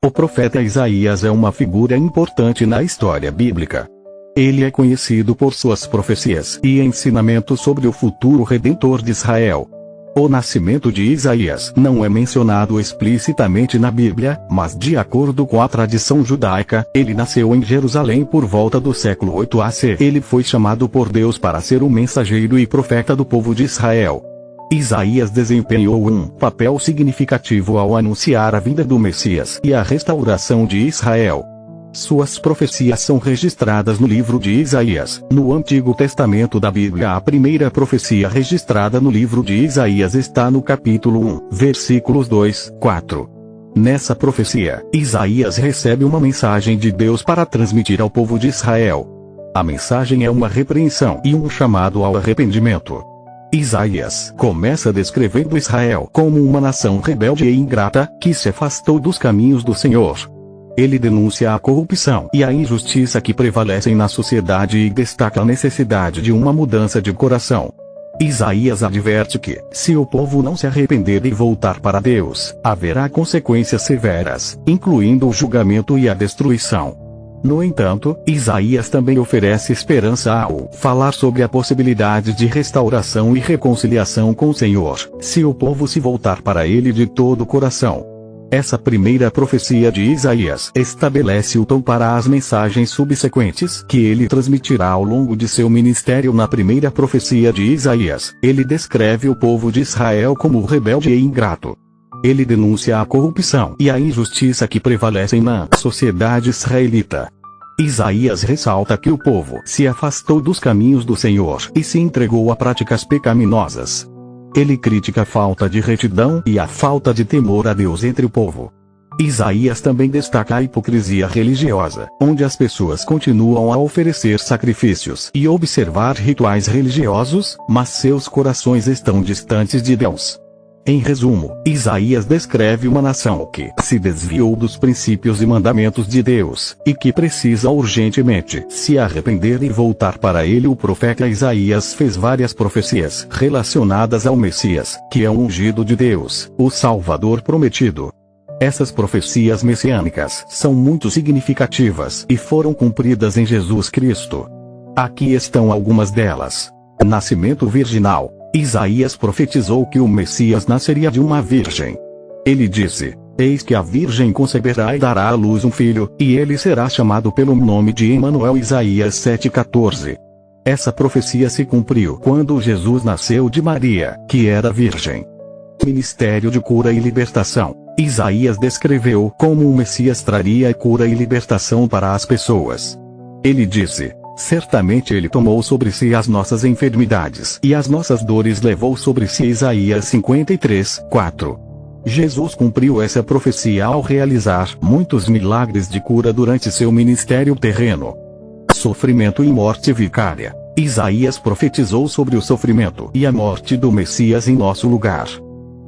O profeta Isaías é uma figura importante na história bíblica. Ele é conhecido por suas profecias e ensinamentos sobre o futuro redentor de Israel. O nascimento de Isaías não é mencionado explicitamente na Bíblia, mas de acordo com a tradição judaica, ele nasceu em Jerusalém por volta do século 8 AC. Ele foi chamado por Deus para ser o mensageiro e profeta do povo de Israel. Isaías desempenhou um papel significativo ao anunciar a vinda do Messias e a restauração de Israel. Suas profecias são registradas no livro de Isaías. No Antigo Testamento da Bíblia, a primeira profecia registrada no livro de Isaías está no capítulo 1, versículos 2, 4. Nessa profecia, Isaías recebe uma mensagem de Deus para transmitir ao povo de Israel. A mensagem é uma repreensão e um chamado ao arrependimento. Isaías começa descrevendo Israel como uma nação rebelde e ingrata, que se afastou dos caminhos do Senhor. Ele denuncia a corrupção e a injustiça que prevalecem na sociedade e destaca a necessidade de uma mudança de coração. Isaías adverte que, se o povo não se arrepender e voltar para Deus, haverá consequências severas, incluindo o julgamento e a destruição. No entanto, Isaías também oferece esperança ao falar sobre a possibilidade de restauração e reconciliação com o Senhor, se o povo se voltar para ele de todo o coração. Essa primeira profecia de Isaías estabelece o tom para as mensagens subsequentes que ele transmitirá ao longo de seu ministério. Na primeira profecia de Isaías, ele descreve o povo de Israel como rebelde e ingrato. Ele denuncia a corrupção e a injustiça que prevalecem na sociedade israelita. Isaías ressalta que o povo se afastou dos caminhos do Senhor e se entregou a práticas pecaminosas. Ele critica a falta de retidão e a falta de temor a Deus entre o povo. Isaías também destaca a hipocrisia religiosa, onde as pessoas continuam a oferecer sacrifícios e observar rituais religiosos, mas seus corações estão distantes de Deus. Em resumo, Isaías descreve uma nação que se desviou dos princípios e mandamentos de Deus, e que precisa urgentemente se arrepender e voltar para ele. O profeta Isaías fez várias profecias relacionadas ao Messias, que é o ungido de Deus, o Salvador prometido. Essas profecias messiânicas são muito significativas e foram cumpridas em Jesus Cristo. Aqui estão algumas delas. Nascimento virginal. Isaías profetizou que o Messias nasceria de uma virgem. Ele disse: "Eis que a virgem conceberá e dará à luz um filho, e ele será chamado pelo nome de Emanuel." Isaías 7,14. Essa profecia se cumpriu quando Jesus nasceu de Maria, que era virgem. Ministério de cura e libertação. Isaías descreveu como o Messias traria cura e libertação para as pessoas. Ele disse: "Certamente ele tomou sobre si as nossas enfermidades e as nossas dores levou sobre si." Isaías 53, 4. Jesus cumpriu essa profecia ao realizar muitos milagres de cura durante seu ministério terreno. Sofrimento e morte vicária. Isaías profetizou sobre o sofrimento e a morte do Messias em nosso lugar.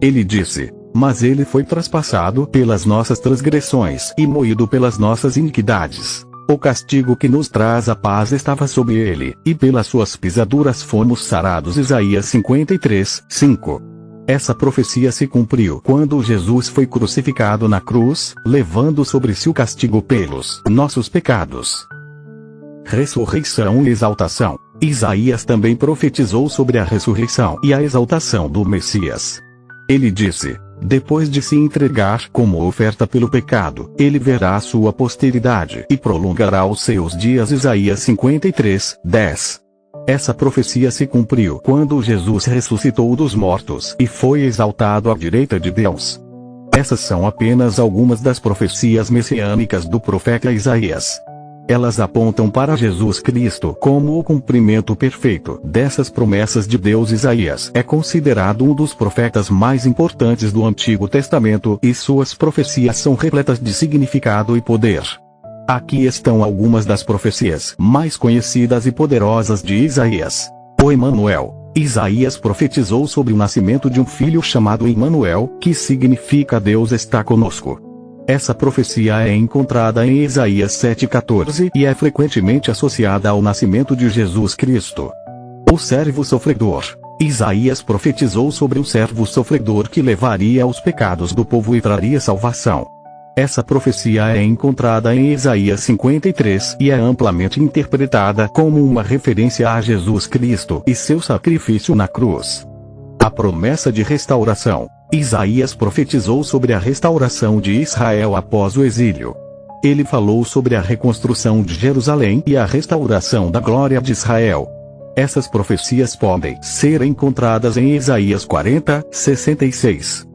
Ele disse: "Mas ele foi traspassado pelas nossas transgressões e moído pelas nossas iniquidades. O castigo que nos traz a paz estava sobre ele, e pelas suas pisaduras fomos sarados." Isaías 53, 5. Essa profecia se cumpriu quando Jesus foi crucificado na cruz, levando sobre si o castigo pelos nossos pecados. Ressurreição e exaltação. Isaías também profetizou sobre a ressurreição e a exaltação do Messias. Ele disse: "Depois de se entregar como oferta pelo pecado, ele verá a sua posteridade e prolongará os seus dias." Isaías 53, 10. Essa profecia se cumpriu quando Jesus ressuscitou dos mortos e foi exaltado à direita de Deus. Essas são apenas algumas das profecias messiânicas do profeta Isaías. Elas apontam para Jesus Cristo como o cumprimento perfeito dessas promessas de Deus. Isaías é considerado um dos profetas mais importantes do Antigo Testamento e suas profecias são repletas de significado e poder. Aqui estão algumas das profecias mais conhecidas e poderosas de Isaías. O Emanuel. Isaías profetizou sobre o nascimento de um filho chamado Emanuel, que significa Deus está conosco. Essa profecia é encontrada em Isaías 7,14 e é frequentemente associada ao nascimento de Jesus Cristo. O servo sofredor. Isaías profetizou sobre um servo sofredor que levaria os pecados do povo e traria salvação. Essa profecia é encontrada em Isaías 53 e é amplamente interpretada como uma referência a Jesus Cristo e seu sacrifício na cruz. A promessa de restauração. Isaías profetizou sobre a restauração de Israel após o exílio. Ele falou sobre a reconstrução de Jerusalém e a restauração da glória de Israel. Essas profecias podem ser encontradas em Isaías 40, 66.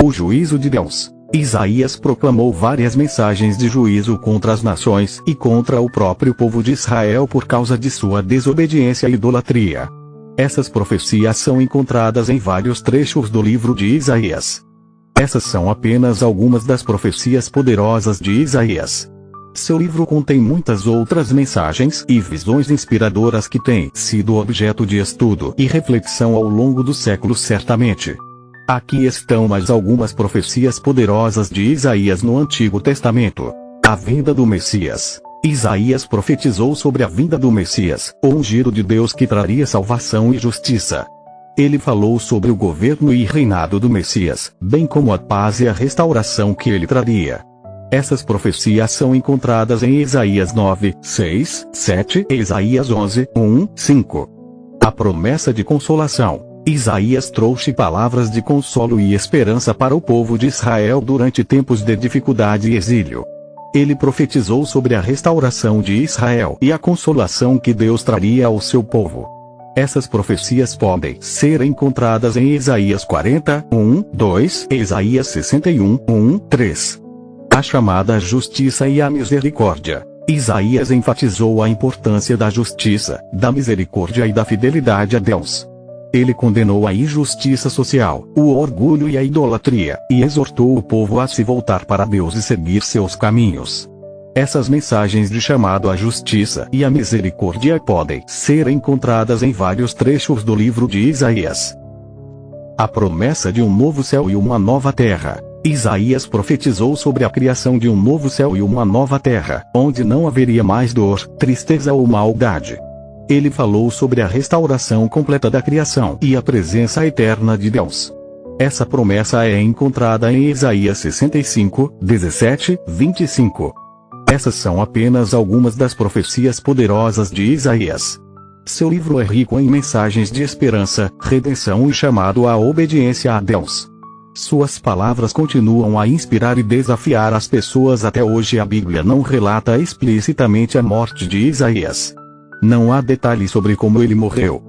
O juízo de Deus. Isaías proclamou várias mensagens de juízo contra as nações e contra o próprio povo de Israel por causa de sua desobediência e idolatria. Essas profecias são encontradas em vários trechos do livro de Isaías. Essas são apenas algumas das profecias poderosas de Isaías. Seu livro contém muitas outras mensagens e visões inspiradoras que têm sido objeto de estudo e reflexão ao longo dos séculos certamente. Aqui estão mais algumas profecias poderosas de Isaías no Antigo Testamento. A vinda do Messias. Isaías profetizou sobre a vinda do Messias, o ungido de Deus que traria salvação e justiça. Ele falou sobre o governo e reinado do Messias, bem como a paz e a restauração que ele traria. Essas profecias são encontradas em Isaías 9, 6, 7 e Isaías 11, 1, 5. A promessa de consolação. Isaías trouxe palavras de consolo e esperança para o povo de Israel durante tempos de dificuldade e exílio. Ele profetizou sobre a restauração de Israel e a consolação que Deus traria ao seu povo. Essas profecias podem ser encontradas em Isaías 40, 1, 2 e Isaías 61, 1, 3. A chamada justiça e a misericórdia. Isaías enfatizou a importância da justiça, da misericórdia e da fidelidade a Deus. Ele condenou a injustiça social, o orgulho e a idolatria, e exortou o povo a se voltar para Deus e seguir seus caminhos. Essas mensagens de chamado à justiça e à misericórdia podem ser encontradas em vários trechos do livro de Isaías. A promessa de um novo céu e uma nova terra. Isaías profetizou sobre a criação de um novo céu e uma nova terra, onde não haveria mais dor, tristeza ou maldade. Ele falou sobre a restauração completa da criação e a presença eterna de Deus. Essa promessa é encontrada em Isaías 65, 17, 25. Essas são apenas algumas das profecias poderosas de Isaías. Seu livro é rico em mensagens de esperança, redenção e chamado à obediência a Deus. Suas palavras continuam a inspirar e desafiar as pessoas até hoje. A Bíblia não relata explicitamente a morte de Isaías. Não há detalhes sobre como ele morreu.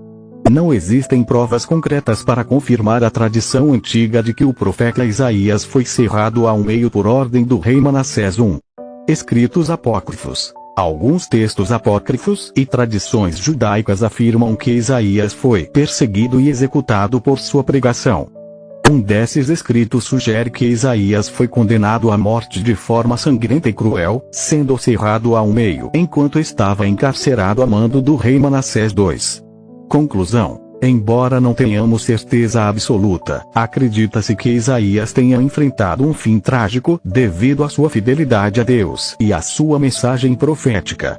Não existem provas concretas para confirmar a tradição antiga de que o profeta Isaías foi cerrado ao meio por ordem do rei Manassés I. Escritos apócrifos. Alguns textos apócrifos e tradições judaicas afirmam que Isaías foi perseguido e executado por sua pregação. Um desses escritos sugere que Isaías foi condenado à morte de forma sangrenta e cruel, sendo cerrado ao meio enquanto estava encarcerado a mando do rei Manassés II. Conclusão. Embora não tenhamos certeza absoluta, acredita-se que Isaías tenha enfrentado um fim trágico devido à sua fidelidade a Deus e à sua mensagem profética.